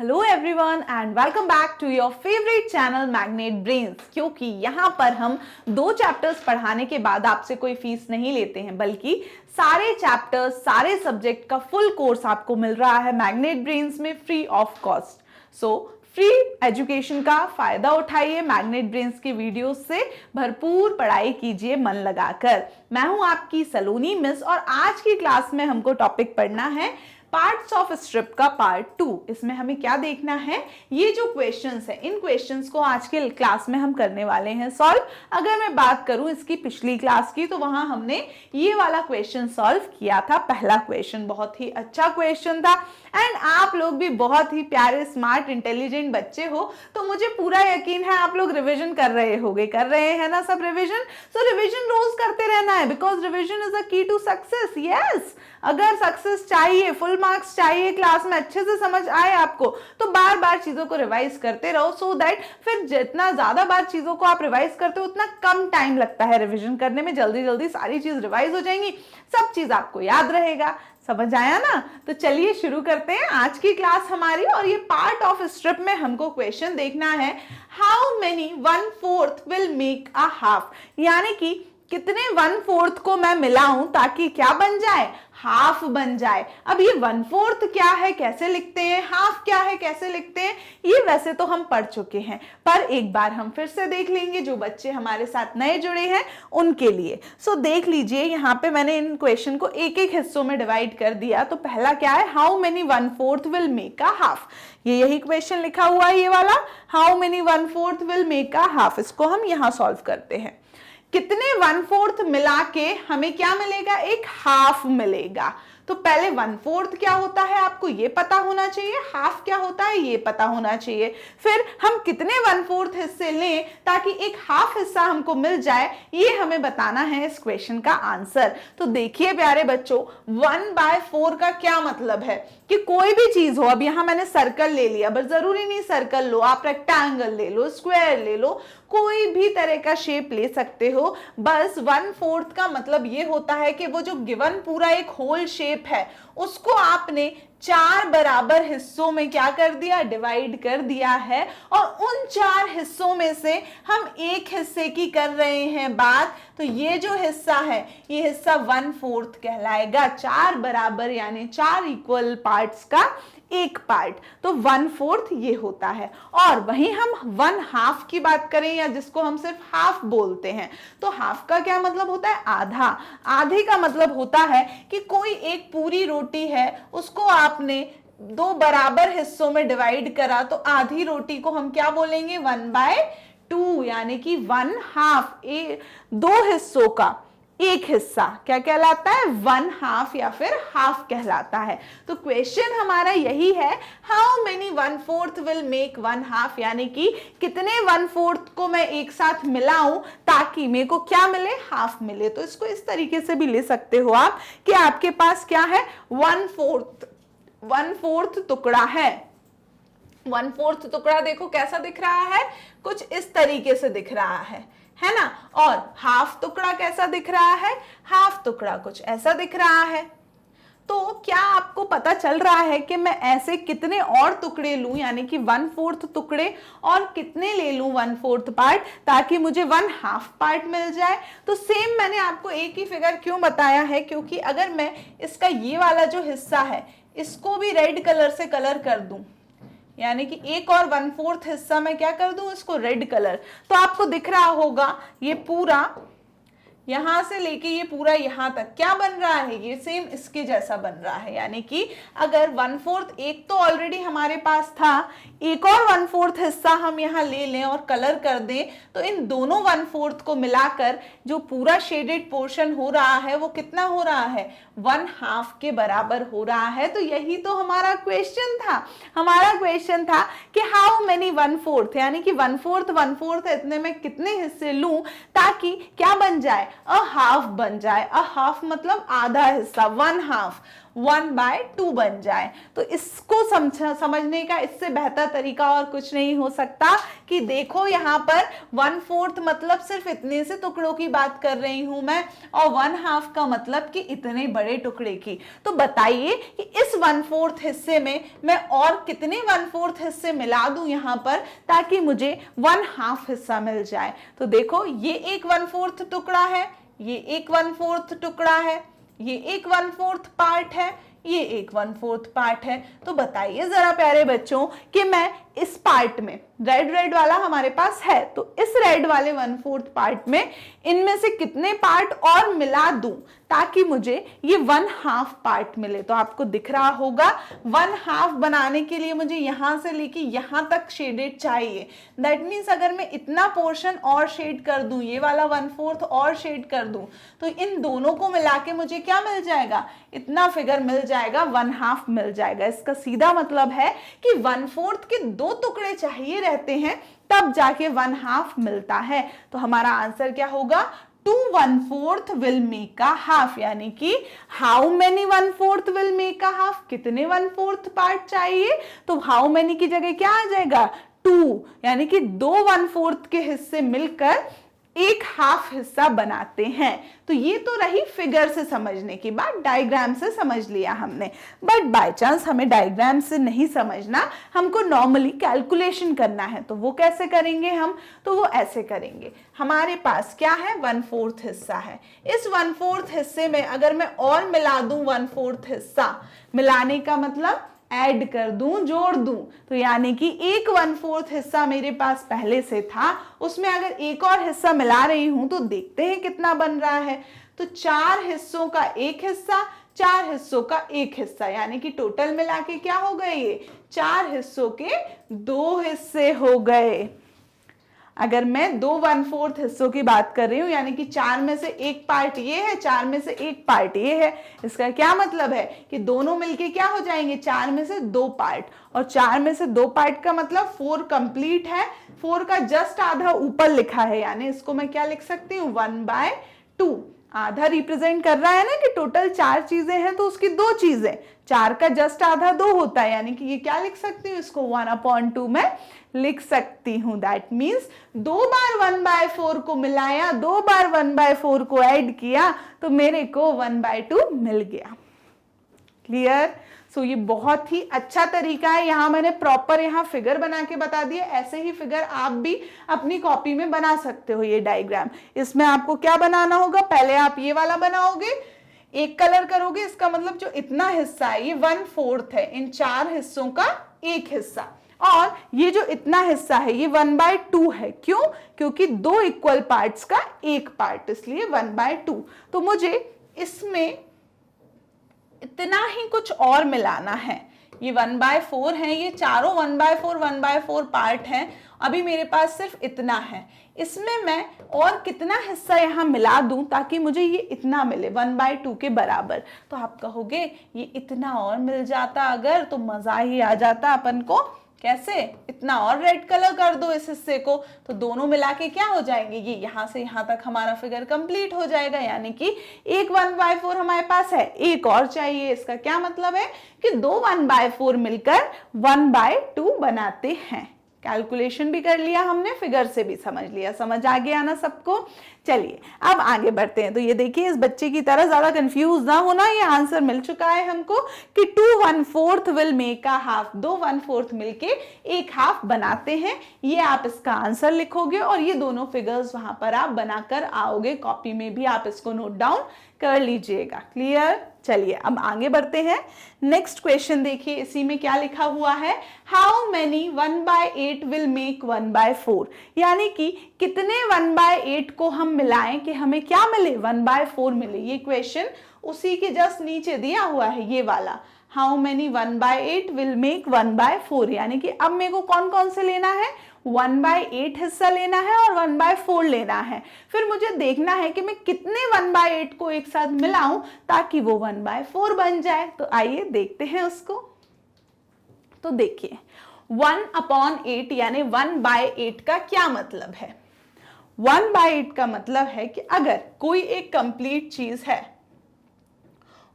Hello everyone and welcome back to your favourite channel magnet brains. क्योंकि यहाँ पर हम 2 चैप्टर्स पढ़ाने के बाद आपसे कोई फीस नहीं लेते हैं, बल्कि सारे चैप्टर्स सारे सब्जेक्ट का फुल कोर्स आपको मिल रहा है मैग्नेट ब्रेन्स में free of cost. So free education का फायदा उठाइए, मैग्नेट ब्रेन्स की वीडियोस से भरपूर पढ़ाई कीजिए मन लगाकर। मैं हूं आपकी सलोनी मिस और आज की क्लास में हमको टॉपिक पढ़ना है पार्ट्स ऑफ स्ट्रिप का पार्ट 2। इसमें हमें क्या देखना है, ये जो क्वेश्चंस है इन क्वेश्चंस को आज के क्लास में हम करने वाले हैं सॉल्व। अगर मैं बात करूं इसकी पिछली क्लास की तो वहां हमने ये वाला क्वेश्चन सॉल्व किया था। पहला क्वेश्चन बहुत ही अच्छा क्वेश्चन था एंड आप लोग भी बहुत ही प्यारे स्मार्ट इंटेलिजेंट बच्चे हो, तो मुझे पूरा यकीन है आप लोग रिविजन कर रहे हैं ना सब रिविजन। सो रिविजन रोज करते रहना है बिकॉज रिविजन इज अ की टू सक्सेस। यस, अगर सक्सेस चाहिए, फुल मार्क्स चाहिए, क्लास में अच्छे से समझ आए आपको, तो बार बार चीजों को रिवाइज करते रहो सो दैट फिर जितना ज्यादा बार चीजों को आप रिवाइज करते हो उतना कम टाइम लगता है रिविजन करने में। जल्दी जल्दी सारी चीज रिवाइज हो जाएंगी, सब चीज आपको याद रहेगा। समझ आया ना? तो चलिए शुरू करते हैं आज की क्लास हमारी। और ये पार्ट ऑफ स्ट्रिप में हमको क्वेश्चन देखना है, how many 1/4 will make a half, यानी कि कितने 1/4 को मैं मिलाऊं ताकि क्या बन जाए, हाफ बन जाए। अब ये 1/4 क्या है, कैसे लिखते हैं, हाफ क्या है, कैसे लिखते हैं, ये वैसे तो हम पढ़ चुके हैं, पर एक बार हम फिर से देख लेंगे जो बच्चे हमारे साथ नए जुड़े हैं उनके लिए। सो देख लीजिए, यहाँ पे मैंने इन क्वेश्चन को एक एक हिस्सों में डिवाइड कर दिया। तो पहला क्या है, how many 1/4 will make a half. ये यही क्वेश्चन लिखा हुआ है, ये वाला how many 1/4 will make a half. इसको हम यहाँ सॉल्व करते हैं। कितने 1/4 मिला के हमें क्या मिलेगा, एक हाफ मिलेगा। तो पहले 1/4 क्या होता है आपको ये पता होना चाहिए, हाफ क्या होता है ये पता होना चाहिए। फिर हम कितने 1/4 हिस्से लें ताकि एक हाफ हिस्सा हमको मिल जाए, ये हमें बताना है इस क्वेश्चन का आंसर। तो देखिए प्यारे बच्चों, 1/4 का क्या मतलब है कि कोई भी चीज हो, अब यहां मैंने सर्कल ले लिया, बस जरूरी नहीं सर्कल लो, आप रेक्टेंगल ले लो, स्क्वायर ले लो, कोई भी तरह का शेप ले सकते हो। बस 1/4 का मतलब ये होता है कि वो जो गिवन पूरा एक होल शेप है उसको आपने 4 बराबर हिस्सों में क्या कर दिया, डिवाइड कर दिया है। और उन 4 हिस्सों में से हम एक हिस्से की कर रहे हैं बात, तो ये जो हिस्सा है ये हिस्सा 1/4 कहलाएगा। 4 बराबर यानी 4 इक्वल पार्ट्स का एक पार्ट, तो 1/4 ये होता है। और वहीं हम 1/2 की बात करें या जिसको हम सिर्फ हाफ बोलते हैं, तो हाफ का क्या मतलब होता है, आधा। आधे का मतलब होता है कि कोई एक पूरी रोटी है उसको आपने 2 बराबर हिस्सों में डिवाइड करा, तो आधी रोटी को हम क्या बोलेंगे, 1/2, यानी कि 1/2, 2 हिस्सों का एक हिस्सा क्या कहलाता है, 1/2 या फिर हाफ कहलाता है। तो क्वेश्चन हमारा यही है, हाउ मेनी 1/4 विल मेक 1/2, यानी कि कितने 1/4 को मैं एक साथ मिलाऊं ताकि मेरे को क्या मिले, हाफ मिले। तो इसको इस तरीके से भी ले सकते हो आप कि आपके पास क्या है, 1/4 टुकड़ा है। 1/4 टुकड़ा देखो कैसा दिख रहा है, कुछ इस तरीके से दिख रहा है ना। और हाफ टुकड़ा कैसा दिख रहा है, हाफ टुकड़ा कुछ ऐसा दिख रहा है। तो क्या आपको पता चल रहा है कि मैं ऐसे कितने और टुकड़े लूं, यानी कि 1/4 टुकड़े और कितने ले लूं 1/4 पार्ट, ताकि मुझे 1/2 पार्ट मिल जाए। तो सेम मैंने आपको एक ही फिगर क्यों बताया है, क्योंकि अगर मैं इसका ये वाला जो हिस्सा है इसको भी रेड कलर से कलर कर दूं, यानी कि एक और 1/4 हिस्सा मैं क्या कर दूं, इसको रेड कलर, तो आपको दिख रहा होगा ये पूरा यहां से लेके ये पूरा यहां तक क्या बन रहा है, ये सेम इसके जैसा बन रहा है। यानी कि अगर 1/4 एक तो ऑलरेडी हमारे पास था, एक और 1/4 हिस्सा हम यहां ले लें और कलर कर दें, तो इन दोनों 1/4 को मिलाकर जो पूरा शेडेड पोर्शन हो रहा है वो कितना हो रहा है, 1/2 के बराबर हो रहा है। तो यही तो हमारा क्वेश्चन था। हमारा क्वेश्चन था कि हाउ मेनी 1/4, यानी कि 1/4 इतने में कितने हिस्से लूं ताकि क्या बन जाए, अ हाफ बन जाए। अ हाफ मतलब आधा हिस्सा, 1/2। 1/2 बन जाए। तो इसको समझने का इससे बेहतर तरीका और कुछ नहीं हो सकता कि देखो यहाँ पर 1/4 मतलब सिर्फ इतने से टुकड़ों की बात कर रही हूं मैं, और 1/2 का मतलब कि इतने बड़े टुकड़े की। तो बताइए कि इस 1/4 हिस्से में मैं और कितने 1/4 हिस्से मिला दूं यहाँ पर ताकि मुझे 1/2 हिस्सा मिल जाए। तो देखो ये एक 1/4 टुकड़ा है, ये एक 1/4 टुकड़ा है, ये एक 1/4 पार्ट है, ये एक 1/4 पार्ट है। तो बताइए जरा प्यारे बच्चों कि मैं इस पार्ट में रेड वाला हमारे पास है, तो इस रेड वाले 1/4 पार्ट में इनमें से कितने पार्ट और मिला दूं ताकि मुझे ये 1/2 पार्ट मिले। तो आपको दिख रहा होगा 1/2 बनाने के लिए मुझे यहां से लेके यहां तक शेडेड चाहिए। दैट मीन्स अगर मैं इतना पोर्शन और शेड कर दूं, ये वाला 1/4 और शेड कर दूं, तो इन दोनों को मिला के मुझे क्या मिल जाएगा, इतना फिगर मिल जाएगा, 1/2 मिल जाएगा। इसका सीधा मतलब है कि 1/4 के 2 टुकड़े चाहिए रहते हैं तब जाके 1/2 मिलता है। तो हमारा आंसर क्या होगा, 2 1/4 will make a half, यानी कि how many 1/4 will make a half, कितने 1/4 पार्ट चाहिए। तो how many की जगह क्या आ जाएगा, 2, यानी कि 2 1/4 के हिस्से मिलकर एक हाफ हिस्सा बनाते हैं। तो ये तो रही फिगर से समझने की बात, डायग्राम से समझ लिया हमने। बट बाय चांस हमें डायग्राम से नहीं समझना, हमको नॉर्मली कैलकुलेशन करना है, तो वो कैसे करेंगे हम, तो वो ऐसे करेंगे। हमारे पास क्या है, 1/4 हिस्सा है। इस 1/4 हिस्से में अगर मैं और मिला दूं 1/4 हिस्सा, मिलाने का मतलब ऐड कर दूं, जोड़ दूं, तो यानी कि एक 1/4 हिस्सा मेरे पास पहले से था, उसमें अगर एक और हिस्सा मिला रही हूं तो देखते हैं कितना बन रहा है। तो 4 हिस्सों का एक हिस्सा, 4 हिस्सों का एक हिस्सा, यानी कि टोटल मिला के क्या हो गए, ये 4 हिस्सों के 2 हिस्से हो गए। अगर मैं 2 1/4 हिस्सों की बात कर रही हूं, यानी कि 4 में से एक पार्ट ये है, 4 में से एक पार्ट ये है, इसका क्या मतलब है कि दोनों मिलके क्या हो जाएंगे, 4 में से 2 पार्ट, और 4 में से 2 पार्ट का मतलब 4 कंप्लीट है, 4 का जस्ट आधा ऊपर लिखा है, यानी इसको मैं क्या लिख सकती हूँ, 1/2। आधा रिप्रेजेंट कर रहा है ना कि टोटल 4 चीजें हैं तो उसकी 2 चीजें, 4 का जस्ट आधा 2 होता है, यानी कि ये क्या लिख सकती हूँ, इसको 1/2 में लिख सकती हूँ। दैट मीन्स 2 बार 1/4 को मिलाया, 2 बार 1/4 को ऐड किया, तो मेरे को 1/2 मिल गया। क्लियर। सो ये बहुत ही अच्छा तरीका है, यहाँ मैंने प्रॉपर यहाँ फिगर बना के बता दिया। ऐसे ही फिगर आप भी अपनी कॉपी में बना सकते हो। ये डायग्राम, इसमें आपको क्या बनाना होगा, पहले आप ये वाला बनाओगे, एक कलर करोगे, इसका मतलब जो इतना हिस्सा है ये 1/4 है, इन 4 हिस्सों का एक हिस्सा, और ये जो इतना हिस्सा है ये 1/2 है। क्यों, क्योंकि 2 इक्वल पार्ट्स का एक पार्ट, इसलिए 1/2। तो मुझे इसमें इतना ही कुछ और मिलाना है। ये 1/4 है, ये चारों 1/4 पार्ट हैं, अभी मेरे पास सिर्फ इतना है। इसमें मैं और कितना हिस्सा यहाँ मिला दूं ताकि मुझे ये इतना मिले, 1/2 के बराबर। तो आप कहोगे ये इतना और मिल जाता अगर, तो मजा ही आ जाता अपन को। कैसे, इतना और रेड कलर कर दो इस हिस्से को, तो दोनों मिला के क्या हो जाएंगे, ये यहाँ से यहाँ तक हमारा फिगर कंप्लीट हो जाएगा। यानी कि एक 1/4 हमारे पास है, एक और चाहिए। इसका क्या मतलब है कि 2 1/4 मिलकर 1/2 बनाते हैं। कैलकुलेशन भी कर लिया हमने, फिगर से भी समझ लिया, समझ आ गया ना सबको। चलिए अब आगे बढ़ते हैं। तो ये देखिए, इस बच्चे की तरह ज्यादा कंफ्यूज ना होना, ये आंसर मिल चुका है हमको कि 2 1/4 विल मेक अ हाफ, 2 1/4 मिलके एक हाफ बनाते हैं। ये आप इसका आंसर लिखोगे और ये दोनों फिगर्स वहां पर आप बनाकर आओगे, कॉपी में भी आप इसको नोट डाउन कर लीजिएगा। क्लियर। चलिए अब आगे बढ़ते हैं। नेक्स्ट क्वेश्चन देखिए, इसी में क्या लिखा हुआ है, हाउ मेनी 1/8 विल मेक 1/4, यानी कि कितने 1/8 को हम मिलाएं कि हमें क्या मिले, 1/4 मिले। ये क्वेश्चन उसी के जस्ट नीचे दिया हुआ है, ये वाला, हाउ मेनी 1/8 विल मेक 1/4, यानी कि अब मेरे को कौन कौन से लेना है, 1/8 हिस्सा लेना है और 1/4 लेना है। फिर मुझे देखना है कि मैं कितने 1/8 को एक साथ मिलाऊं ताकि वो 1/4 बन जाए। तो आइए देखते हैं उसको। तो देखिए 1/8 यानी 1/8 का क्या मतलब है। 1/8 का मतलब है कि अगर कोई एक कंप्लीट चीज है,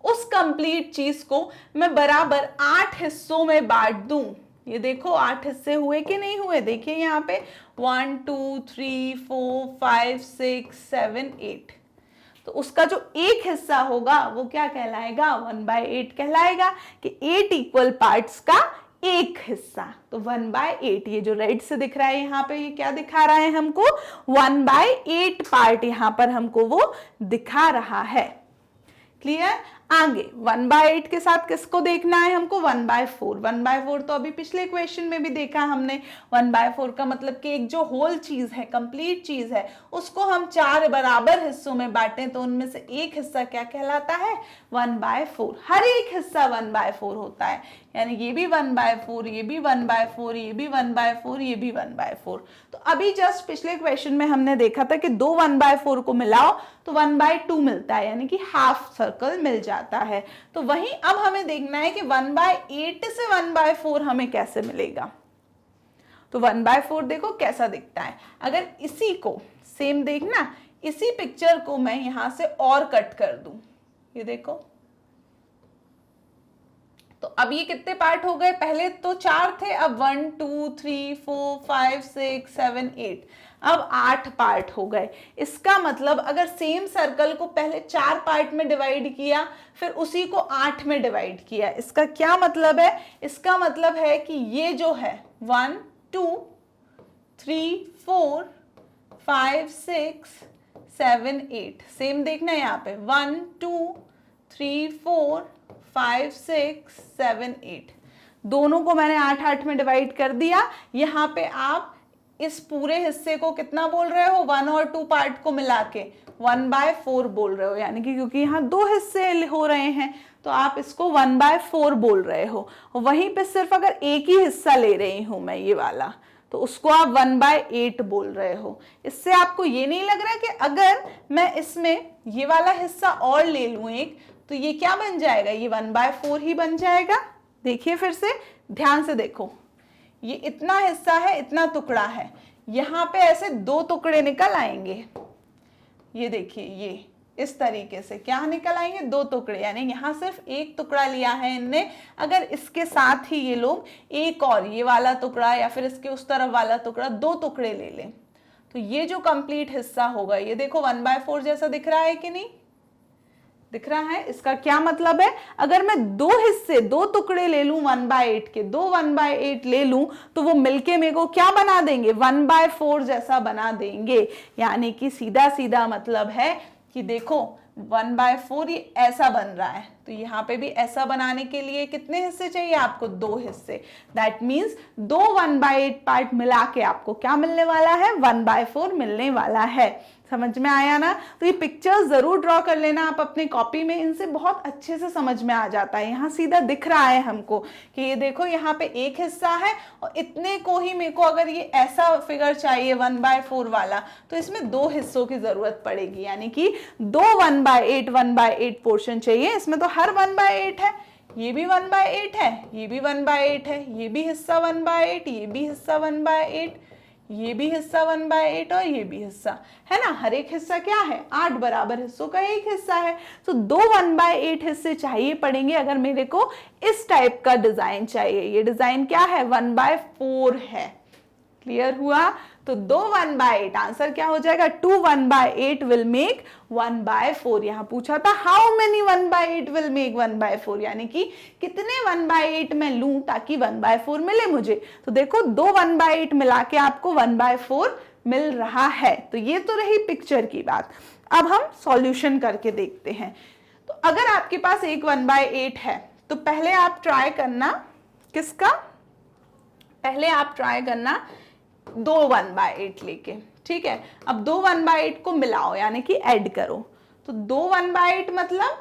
उस कंप्लीट चीज को मैं बराबर 8 हिस्सों में बांट दूं। ये देखो 8 हिस्से हुए कि नहीं हुए, देखिए यहाँ पे 1 2 3 4 5 6 7 8। तो उसका जो एक हिस्सा होगा वो क्या कहलाएगा, 1/8 कहलाएगा, कि 8 इक्वल पार्ट्स का एक हिस्सा। तो 1/8, ये जो रेड से दिख रहा है यहाँ पे, ये क्या दिखा रहा है हमको, 1/8 पार्ट यहाँ पर हमको वो दिखा रहा है। क्लियर। आगे 1/8 के साथ किसको देखना है हमको, 1/4। 1/4 तो अभी पिछले क्वेश्चन में भी देखा हमने। 1/4 का मतलब कि एक जो होल चीज है, कंप्लीट चीज है, उसको हम 4 बराबर हिस्सों में बांटें तो उनमें से एक हिस्सा क्या कहलाता है, 1/4। हर एक हिस्सा 1/4 होता है, यानी ये भी 1/4, ये भी 1/4, ये भी 1/4, ये भी 1/4। तो अभी जस्ट पिछले क्वेश्चन में हमने देखा था कि दो 1/4 को मिलाओ तो 1/2 मिलता है, यानी कि हाफ सर्कल मिल जाता है। तो वहीं अब हमें देखना है कि 1/8 से 1/4 हमें कैसे मिलेगा। तो 1/4 देखो कैसा दिखता है। अगर इसी को सेम देखना, इसी पिक्चर को मैं यहां से और कट कर दूं, ये देखो, तो अब ये कितने पार्ट हो गए, पहले तो 4 थे, अब 1 2 3 4 5 6 7 8, अब 8 पार्ट हो गए। इसका मतलब अगर सेम सर्कल को पहले 4 पार्ट में डिवाइड किया, फिर उसी को 8 में डिवाइड किया, इसका क्या मतलब है, इसका मतलब है कि ये जो है 1 2 3 4 5 6 7 8, सेम देखना है यहाँ पे 1 2 3 4 5 6 7 8, दोनों को मैंने 8 में डिवाइड कर दिया। यहाँ पे आप इस पूरे हिस्से को कितना बोल रहे हो, 1 और 2 पार्ट को मिला के 1/4 बोल रहे हो, यानी कि क्योंकि यहाँ 2 हिस्से हो रहे हैं तो आप इसको 1/4 बोल रहे हो। वहीं पे सिर्फ अगर एक ही हिस्सा ले रही हूं मैं, ये वाला, तो उसको आप 1/8 बोल रहे हो। इससे आपको ये नहीं लग रहा कि अगर मैं इसमें ये वाला हिस्सा और ले लूं एक, तो ये क्या बन जाएगा, ये 1/4 ही बन जाएगा। देखिए फिर से ध्यान से देखो, ये इतना हिस्सा है, इतना टुकड़ा है, यहाँ पे ऐसे 2 टुकड़े निकल आएंगे। ये देखिए, ये इस तरीके से क्या निकल आएंगे, 2 टुकड़े, यानी यहाँ सिर्फ एक टुकड़ा लिया है इनने। अगर इसके साथ ही ये लोग एक और ये वाला टुकड़ा या फिर इसके उस तरफ वाला टुकड़ा, 2 टुकड़े ले लें, तो ये जो कंप्लीट हिस्सा होगा, ये देखो 1/4 जैसा दिख रहा है कि नहीं, दिख रहा है। इसका क्या मतलब है, अगर मैं 2 हिस्से, 2 टुकड़े ले लूं 1/8 के, 2 1/8 ले लूं, तो वो मिलके मेरे को क्या बना देंगे, 1/4 जैसा बना देंगे। यानी कि सीधा सीधा मतलब है कि देखो 1/4 ये ऐसा बन रहा है, तो यहाँ पे भी ऐसा बनाने के लिए कितने हिस्से चाहिए आपको, 2 हिस्से। दैट मीन्स 2 1/8 पार्ट मिला के आपको क्या मिलने वाला है, 1/4 मिलने वाला है। समझ में आया ना। तो ये पिक्चर्स जरूर ड्रॉ कर लेना आप अपनी कॉपी में, इनसे बहुत अच्छे से समझ में आ जाता है। यहाँ सीधा दिख रहा है हमको कि ये देखो यहाँ पे एक हिस्सा है और इतने को ही मेरे को अगर ये ऐसा फिगर चाहिए 1/4 वाला, तो इसमें 2 हिस्सों की जरूरत पड़ेगी, यानी कि 2 1/8 पोर्शन चाहिए। इसमें तो हर 1/8 है, ये भी 1/8 है, ये भी 1/8 है, ये भी हिस्सा 1/8, ये भी हिस्सा 1/8, ये भी हिस्सा 1/8 और ये भी हिस्सा है ना। हर एक हिस्सा क्या है, 8 बराबर हिस्सों का एक हिस्सा है। तो 2 1/8 हिस्से चाहिए पड़ेंगे अगर मेरे को इस टाइप का डिजाइन चाहिए। ये डिजाइन क्या है, 1/4 है। क्लियर हुआ। तो 2 1/8, आंसर क्या हो जाएगा, 2 1/8 विल मेक 1/4। यहां पूछा था हाउ मेनी 1/8 विल मेक 1/4, यानी कि कितने 1/8 मैं लूं ताकि 1/4 मिले मुझे। तो देखो 2 1/8 मिला के आपको 1/4 मिल रहा है। तो ये तो रही पिक्चर की बात। अब हम सॉल्यूशन करके देखते हैं। तो अगर आपके पास एक 1/8 है तो पहले आप ट्राई करना किसका, पहले आप ट्राई करना 2 1/8 लेके, ठीक है। अब 2 1/8 को मिलाओ, यानी कि ऐड करो। तो 2 1/8 मतलब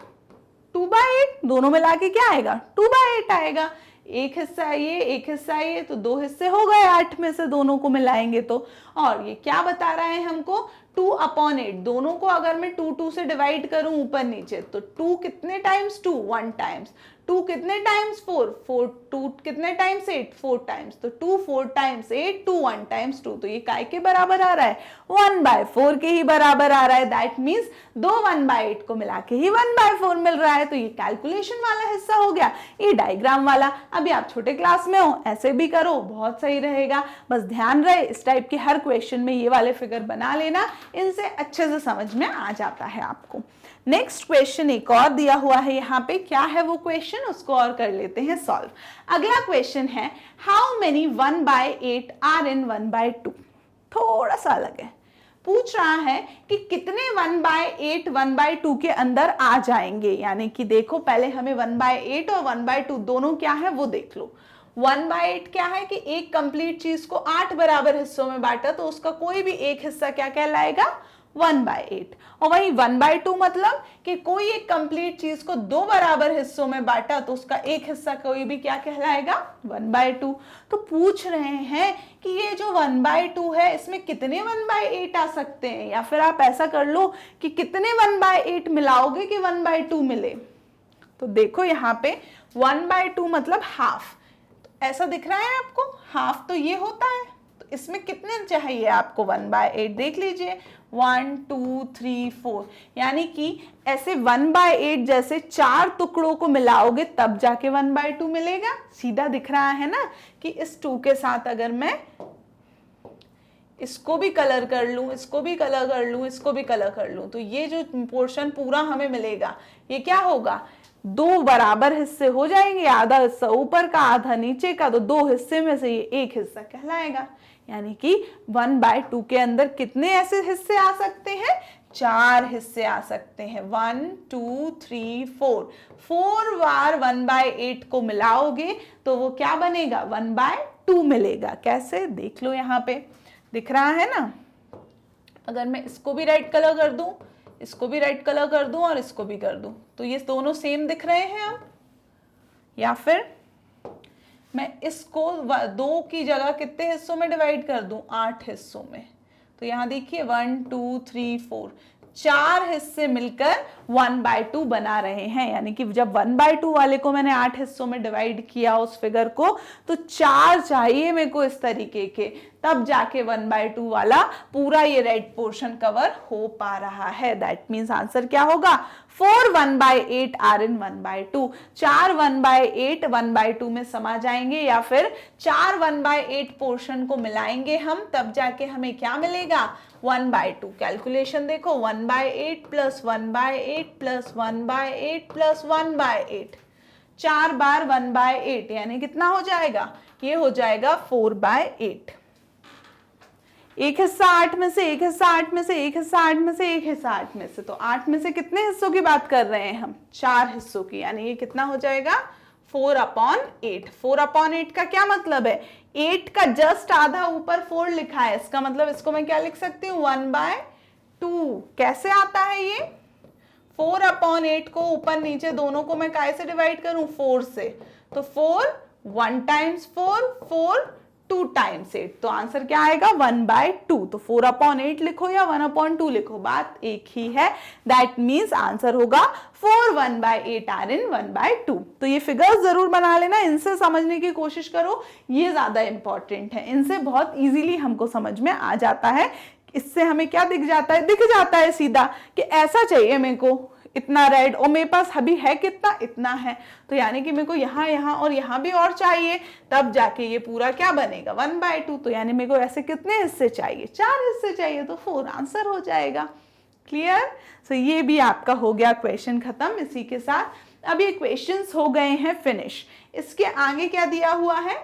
2/8, दोनों मिला के क्या आएगा, 2/8 आएगा। एक हिस्सा ये, एक हिस्सा ये, तो 2 हिस्से हो गए 8 में से, दोनों को मिलाएंगे तो। और ये क्या बता रहा है हमको, 2/8, दोनों को अगर मैं 2 2 से डिवाइड करूं ऊपर नीचे, तो 2 कितने टाइम्स, 2 1 टाइम्स। 2 कितने टाइम्स 4, 4 2 कितने टाइम्स 8, 4 टाइम्स, तो 2 4 टाइम्स 8, 2 1 टाइम्स 2, तो ये काय के बराबर आ रहा है, 1/4 के ही बराबर आ रहा है। दैट मीन्स दो 1/8 को मिला के ही 1/4 मिल रहा है। तो ये कैलकुलेशन वाला हिस्सा हो गया, ये डायग्राम वाला। अभी आप छोटे क्लास में हो, ऐसे भी करो, बहुत सही रहेगा। बस ध्यान रहे इस टाइप के हर क्वेश्चन में ये वाले फिगर बना लेना, इनसे अच्छे से समझ में आ जाता है आपको। नेक्स्ट क्वेश्चन एक और दिया हुआ है यहाँ पे, क्या है वो क्वेश्चन, उसको और कर लेते हैं सॉल्व। अगला क्वेश्चन है हाउ मेनी 1/8 आर इन 1/2। थोड़ा सा अलग है, पूछ रहा है कि कितने 1/8 1/2 के अंदर आ जाएंगे। यानी कि देखो पहले हमें 1/8 और 1/2 दोनों क्या है वो देख लो। 1/8 क्या है कि एक कंप्लीट चीज को 8 बराबर हिस्सों में बांटा, तो उसका कोई भी एक हिस्सा क्या कहलाएगा, 1/8। और वही 1/2 मतलब कि कोई एक कंप्लीट चीज को 2 बराबर हिस्सों में बांटा, तो उसका एक हिस्सा कोई भी क्या कहलाएगा, 1/2। तो पूछ रहे हैं कि ये जो 1/2 है इसमें कितने 1/8 आ सकते हैं, या फिर आप ऐसा कर लो कि कितने 1/8 मिलाओगे कि 1/2 मिले। तो देखो यहाँ पे 1/2 मतलब हाफ, ऐसा दिख रहा है आपको, हाफ तो ये होता है। तो इसमें कितने चाहिए आपको 1/8, देख लीजिए 1 2 3 4, यानी कि ऐसे 1/8 जैसे 4 टुकड़ों को मिलाओगे तब जाके 1/2 मिलेगा। सीधा दिख रहा है ना कि इस 2 के साथ अगर मैं इसको भी कलर कर लूं, इसको भी कलर कर लूं, इसको भी कलर कर लूं, तो ये जो पोर्शन पूरा हमें मिलेगा ये क्या होगा, 2 बराबर हिस्से हो जाएंगे, आधा हिस्सा ऊपर का आधा नीचे का, तो 2 हिस्से में से ये एक हिस्सा कहलाएगा। यानी कि 1/2 के अंदर कितने ऐसे हिस्से आ सकते हैं, 4 हिस्से आ सकते हैं। 1 2 3 4, 4 बार 1/8 को मिलाओगे तो वो क्या बनेगा, 1/2 मिलेगा। कैसे, देख लो यहाँ पे दिख रहा है ना। अगर मैं इसको भी रेड कलर कर दूं, इसको भी रेड कलर कर दूं और इसको भी कर दूं, तो ये दोनों सेम दिख रहे हैं अब। या फिर मैं इसको 2 की जगह कितने हिस्सों में डिवाइड कर दूं, 8 हिस्सों में। तो यहां देखिए 1 2 3 4, 4 हिस्से मिलकर 1/2 बना रहे हैं। यानी कि जब 1/2 वाले को मैंने 8 हिस्सों में डिवाइड किया उस फिगर को, तो 4 चाहिए मेरे को इस तरीके के, तब जाके 1/2 वाला पूरा ये रेड पोर्शन कवर हो पा रहा है। दैट मीन्स आंसर क्या होगा, 4 1/8 आर इन 1/2। 4 1/8 1/2 में समा जाएंगे, या फिर 4 1/8 पोर्शन को मिलाएंगे हम, तब जाके हमें क्या मिलेगा, 1/2। कैलकुलेशन देखो, 1/8 प्लस 1/8 प्लस 1/8 प्लस 1/8, 4 बार 1/8 यानी कितना हो जाएगा, ये हो जाएगा 4/8। एक हिस्सा 8 में से, एक हिस्सा 8 में से, एक हिस्सा 8 में से, एक हिस्सा 8 में से, तो 8 में से कितने हिस्सों की बात कर रहे हैं हम, 4 हिस्सों की। यानी ये कितना हो जाएगा, 4/8। 4/8 का क्या मतलब है, 8 का जस्ट आधा ऊपर 4 लिखा है, इसका मतलब इसको मैं क्या लिख सकती हूँ, 1/2। कैसे आता है ये, 4/8 को ऊपर नीचे दोनों को मैं काय से डिवाइड करूं, 4 से। तो 4 1 टाइम्स 4, 4 2 टाइम्स 8, तो आंसर क्या आएगा, 1/2। तो 4/8 लिखो या 1/2 लिखो, बात एक ही है। दैट मीन्स आंसर होगा 4 1/8 आर इन 1/2। तो ये फिगर्स जरूर बना लेना, इनसे समझने की कोशिश करो, ये ज्यादा इंपॉर्टेंट है। इनसे बहुत इजीली हमको समझ में आ जाता है। इससे हमें क्या दिख जाता है सीधा कि ऐसा चाहिए मेरे को, इतना रेड, और मेरे पास अभी है कितना, इतना है, तो यानी कि मेरे को यहाँ और यहाँ भी और चाहिए, तब जाके ये पूरा क्या बनेगा, 1/2। तो यानी मेरे को ऐसे कितने हिस्से चाहिए, 4 हिस्से चाहिए, तो 4 आंसर हो जाएगा। क्लियर। सो ये भी आपका हो गया क्वेश्चन खत्म। इसी के साथ अब ये क्वेश्चंस हो गए हैं फिनिश। इसके आगे क्या दिया हुआ है,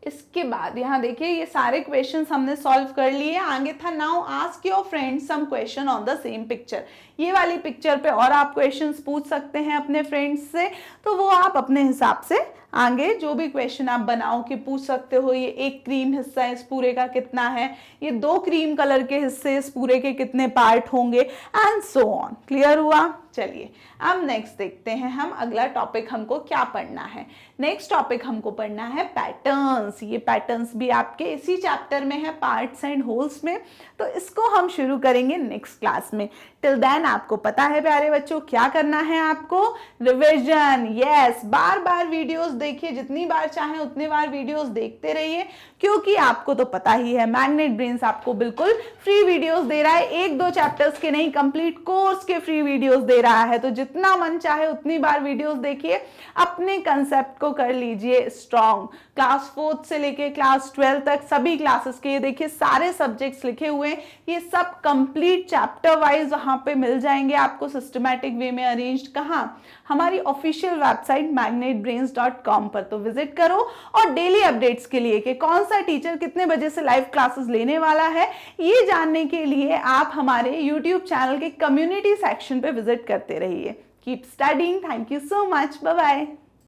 इसके बाद यहाँ देखिए ये सारे क्वेश्चंस हमने सॉल्व कर लिए। आगे था now ask your friends some question on the same picture. ये वाली पिक्चर पे और आप क्वेश्चंस पूछ सकते हैं अपने फ्रेंड्स से, तो वो आप अपने हिसाब से आगे जो भी क्वेश्चन आप बनाओ कि पूछ सकते हो। ये एक क्रीम हिस्सा इस पूरे का कितना है, ये 2 क्रीम कलर के हिस्से इस पूरे के कितने पार्ट होंगे, एंड सो ऑन। क्लियर हुआ। चलिए अब नेक्स्ट देखते हैं हम अगला टॉपिक हमको क्या पढ़ना है। नेक्स्ट टॉपिक हमको पढ़ना है पैटर्न्स। ये पैटर्न्स भी आपके इसी चैप्टर में है, पार्ट्स एंड होल्स में, तो इसको हम शुरू करेंगे नेक्स्ट क्लास में। टिल देन आपको पता है प्यारे बच्चों क्या करना है आपको, रिवीजन। यस, बार बार वीडियोस देखिए, जितनी बार चाहे उतनी बार वीडियोस देखते रहिए, क्योंकि आपको तो पता ही है मैग्नेट ब्रेन्स आपको बिल्कुल फ्री वीडियोस दे रहा है, 1-2 चैप्टर्स के नहीं, कंप्लीट कोर्स के फ्री वीडियोस दे रहा है। तो जितना मन चाहे उतनी बार वीडियोस देखिए, अपने कंसेप्ट को कर लीजिए स्ट्रॉन्ग। क्लास 4 से लेके क्लास 12 तक सभी क्लासेस के, ये देखिए सारे सब्जेक्ट्स लिखे हुए हैं, ये सब कंप्लीट चैप्टर वाइज वहां पे मिल जाएंगे आपको सिस्टमैटिक वे में अरेंज्ड। कहां? हमारी ऑफिशियल वेबसाइट magnetbrains.com पर। तो विजिट करो और डेली अपडेट्स के लिए कि कौन सा टीचर कितने बजे से लाइव क्लासेस लेने वाला है, ये जानने के लिए आप हमारे YouTube चैनल के कम्युनिटी सेक्शन पे विजिट करते रहिए। Keep studying. Thank you so much. Bye bye.